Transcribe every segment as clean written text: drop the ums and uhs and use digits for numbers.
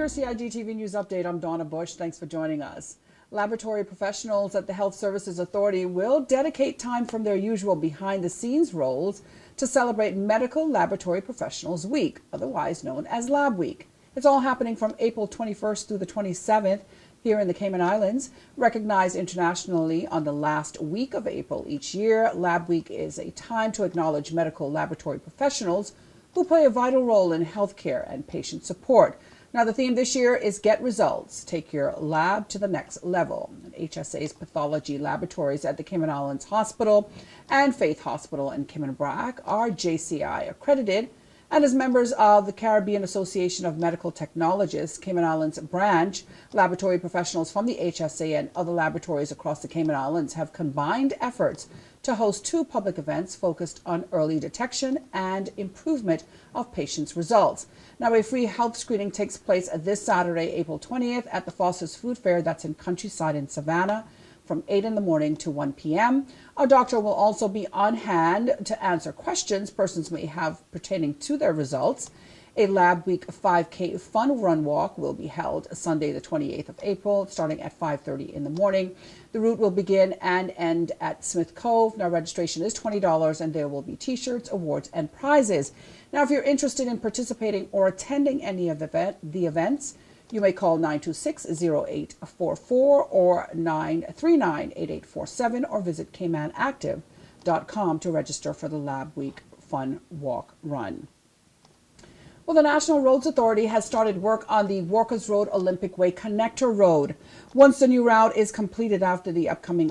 your CIGTV News Update. I'm Donna Bush. Thanks for joining us. Laboratory professionals at the Health Services Authority will dedicate time from their usual behind-the-scenes roles to celebrate Medical Laboratory Professionals Week, otherwise known as Lab Week. It's all happening from April 21st through the 27th here in the Cayman Islands. Recognized internationally on the last week of April each year, Lab Week is a time to acknowledge medical laboratory professionals who play a vital role in healthcare and patient support. Now, the theme this year is Get Results, Take Your Lab to the Next Level. HSA's pathology laboratories at the Cayman Islands Hospital and Faith Hospital in Cayman Brac are JCI accredited, and as members of the Caribbean Association of Medical Technologists Cayman Islands branch, laboratory professionals from the HSA and other laboratories across the Cayman Islands have combined efforts to host two public events focused on early detection and improvement of patients' results. Now, a free health screening takes place this Saturday, April 20th at the Foster's Food Fair that's in Countryside in Savannah from 8 in the morning to 1 p.m. A doctor will also be on hand to answer questions persons may have pertaining to their results. A Lab Week 5K fun run walk will be held Sunday, the 28th of April, starting at 5:30 in the morning. The route will begin and end at Smith Cove. Now, registration is $20, and there will be T-shirts, awards, and prizes. Now, if you're interested in participating or attending any of the events, you may call 926-0844 or 939-8847 or visit caymanactive.com to register for the Lab Week Fun Walk Run. Well, the National Roads Authority has started work on the Walkers Road Olympic Way Connector Road. Once the new route is completed after the upcoming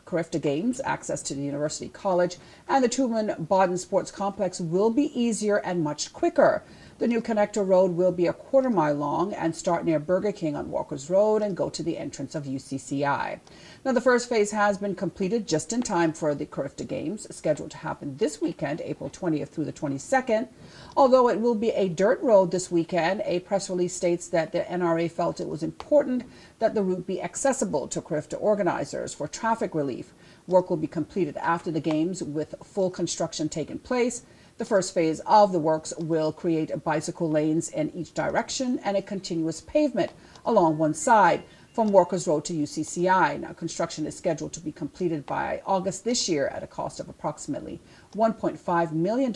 Carifta Games, access to the University College and the Truman-Bodden Sports Complex will be easier and much quicker. The new connector road will be a quarter-mile long and start near Burger King on Walkers Road and go to the entrance of UCCI. Now, the first phase has been completed just in time for the Carifta Games, scheduled to happen this weekend, April 20th through the 22nd. Although it will be a dirt road this weekend, a press release states that the NRA felt it was important that the route be accessible to Carifta organizers for traffic relief. Work will be completed after the games with full construction taking place. The first phase of the works will create bicycle lanes in each direction and a continuous pavement along one side from Walkers Road to UCCI. Now, construction is scheduled to be completed by August this year at a cost of approximately $1.5 million,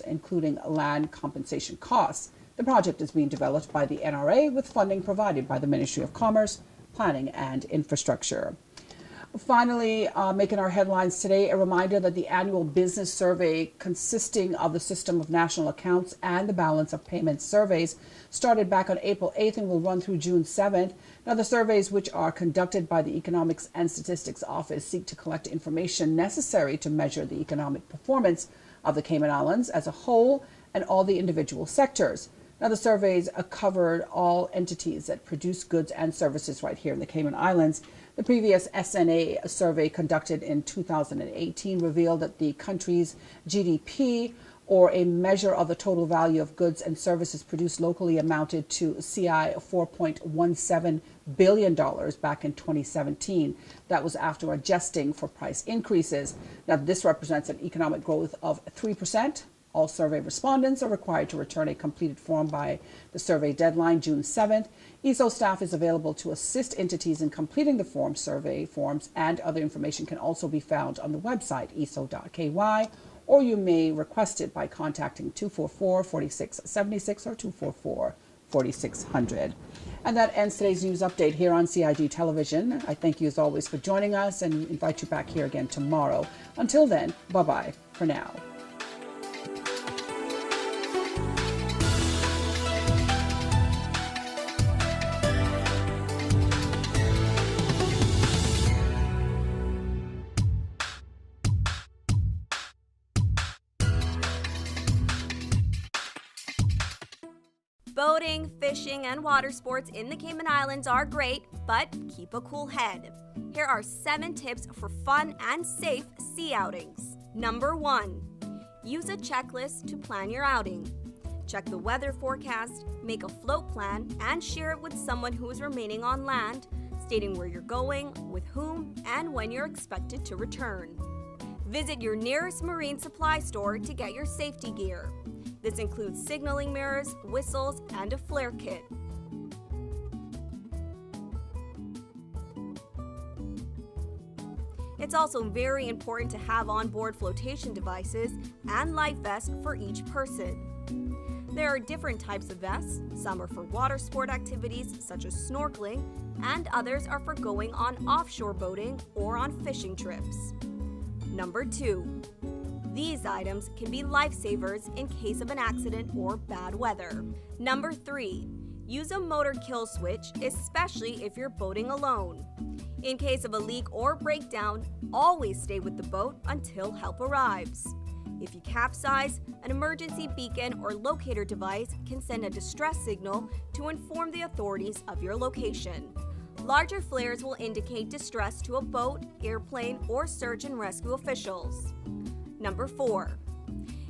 including land compensation costs. The project is being developed by the NRA with funding provided by the Ministry of Commerce, Planning and Infrastructure. Finally, making our headlines today, a reminder that the annual business survey consisting of the system of national accounts and the balance of payments surveys started back on April 8th and will run through June 7th. Now, the surveys, which are conducted by the Economics and Statistics Office, seek to collect information necessary to measure the economic performance of the Cayman Islands as a whole and all the individual sectors. Now, the surveys covered all entities that produce goods and services right here in the Cayman Islands. The previous SNA survey conducted in 2018 revealed that the country's GDP, or a measure of the total value of goods and services produced locally, amounted to CI $4.17 billion back in 2017. That was after adjusting for price increases. Now, this represents an economic growth of 3%. All survey respondents are required to return a completed form by the survey deadline, June 7th. ESO staff is available to assist entities in completing the survey forms, and other information can also be found on the website eso.ky, or you may request it by contacting 244-4676 or 244-4600. And that ends today's news update here on CIG Television. I thank you as always for joining us and invite you back here again tomorrow. Until then, bye-bye for now. Boating, fishing, and water sports in the Cayman Islands are great, but keep a cool head. Here are 7 tips for fun and safe sea outings. Number 1. Use a checklist to plan your outing. Check the weather forecast, make a float plan, and share it with someone who is remaining on land, stating where you're going, with whom, and when you're expected to return. Visit your nearest marine supply store to get your safety gear. This includes signaling mirrors, whistles, and a flare kit. It's also very important to have onboard flotation devices and life vests for each person. There are different types of vests. Some are for water sport activities such as snorkeling, and others are for going on offshore boating or on fishing trips. Number 2. These items can be lifesavers in case of an accident or bad weather. Number 3. Use a motor kill switch, especially if you're boating alone. In case of a leak or breakdown, always stay with the boat until help arrives. If you capsize, an emergency beacon or locator device can send a distress signal to inform the authorities of your location. Larger flares will indicate distress to a boat, airplane, or search and rescue officials. Number 4.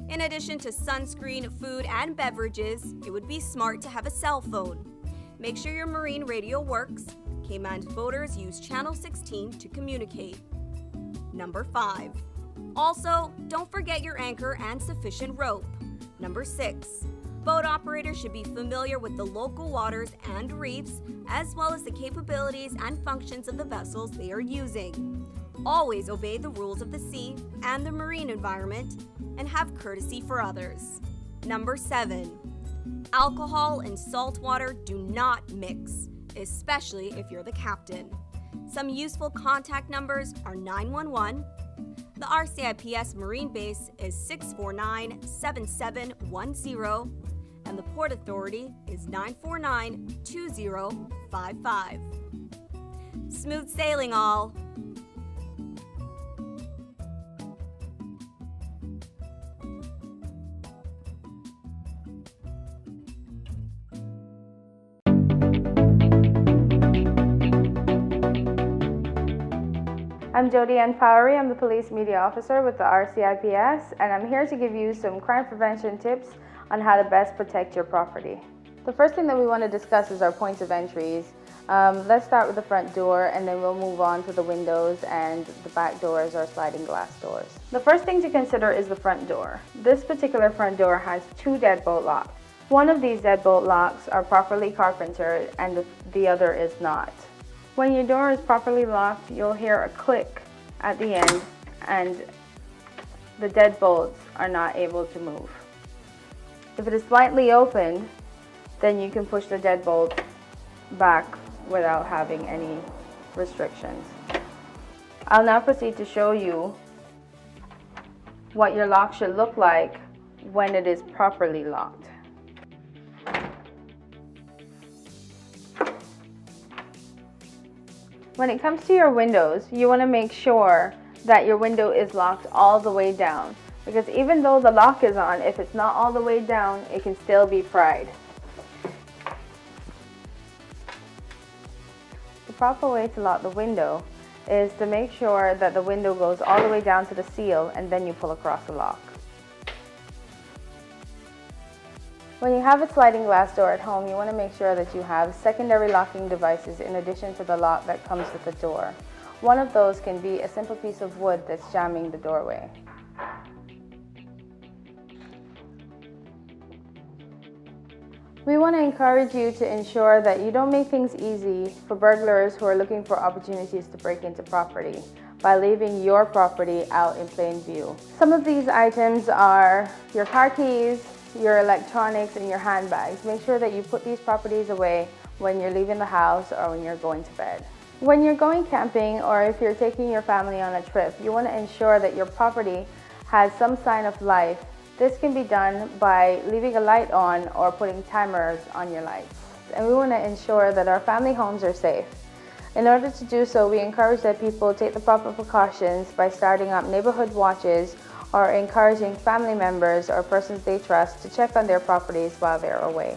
In addition to sunscreen, food, and beverages, it would be smart to have a cell phone. Make sure your marine radio works. Cayman boaters use channel 16 to communicate. Number 5. Also, don't forget your anchor and sufficient rope. Number 6. Boat operators should be familiar with the local waters and reefs, as well as the capabilities and functions of the vessels they are using. Always obey the rules of the sea and the marine environment, and have courtesy for others. Number 7. Alcohol and salt water do not mix, especially if you're the captain. Some useful contact numbers are 911. The RCIPS Marine Base is 649-7710, and the Port Authority is 949-2055. Smooth sailing, all! I'm Jody Ann Fowry. I'm the Police Media Officer with the RCIPS, and I'm here to give you some crime prevention tips on how to best protect your property. The first thing that we want to discuss is our points of entries. Let's start with the front door, and then we'll move on to the windows and the back doors or sliding glass doors. The first thing to consider is the front door. This particular front door has 2 deadbolt locks. One of these deadbolt locks are properly carpentered and the other is not. When your door is properly locked, you'll hear a click at the end and the deadbolts are not able to move. If it is slightly opened, then you can push the deadbolt back without having any restrictions. I'll now proceed to show you what your lock should look like when it is properly locked. When it comes to your windows, you want to make sure that your window is locked all the way down, because even though the lock is on, if it's not all the way down, it can still be pried. The proper way to lock the window is to make sure that the window goes all the way down to the seal and then you pull across the lock. When you have a sliding glass door at home, you want to make sure that you have secondary locking devices in addition to the lock that comes with the door. One of those can be a simple piece of wood that's jamming the doorway. We want to encourage you to ensure that you don't make things easy for burglars who are looking for opportunities to break into property by leaving your property out in plain view. Some of these items are your car keys, your electronics, and your handbags. Make sure that you put these properties away when you're leaving the house or when you're going to bed. When you're going camping or if you're taking your family on a trip, you want to ensure that your property has some sign of life. This can be done by leaving a light on or putting timers on your lights. And we want to ensure that our family homes are safe. In order to do so, we encourage that people take the proper precautions by starting up neighborhood watches or encouraging family members or persons they trust to check on their properties while they're away.